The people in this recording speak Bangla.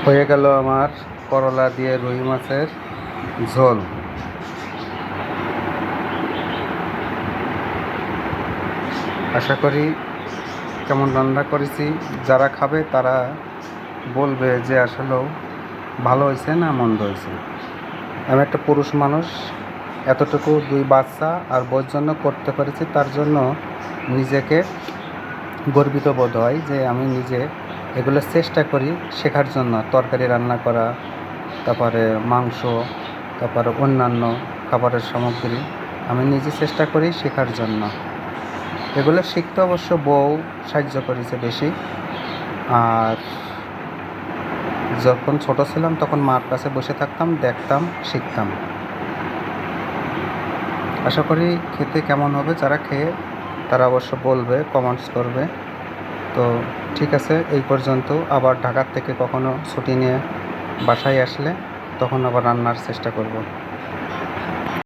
হয়ে গেল আমার করলা দিয়ে রুই মাছের ঝোল। আশা করি কেমন রান্না করেছি, যারা খাবে তারা বলবে যে আসলেও ভালো হয়েছে না মন্দ হয়েছে। আমি একটা পুরুষ মানুষ, এতটুকু 2 বাচ্চা আর বউর জন্য করতে পেরেছি, তার জন্য নিজেকে গর্বিত বোধ হয় যে আমি নিজে এগুলো চেষ্টা করি শেখার জন্য। তরকারি রান্না করা, তারপরে মাংস, তারপরে অন্যান্য খাবারের সামগ্রী আমি নিজে চেষ্টা করি শেখার জন্য। এগুলো শিখতে অবশ্য বউ সাহায্য করেছে বেশি। আর যখন ছোট ছিলাম তখন মার কাছে বসে থাকতাম, দেখতাম, শিখতাম। আশা করি খেতে কেমন হবে, যারা খেয়ে তারা অবশ্য বলবে, কমেন্টস করবে। তো ঠিক আছে, এই পর্যন্ত। আবার ঢাকার থেকে কখনো ছুটি নিয়ে বাসায় আসলে তখন আবার রান্নার চেষ্টা করব।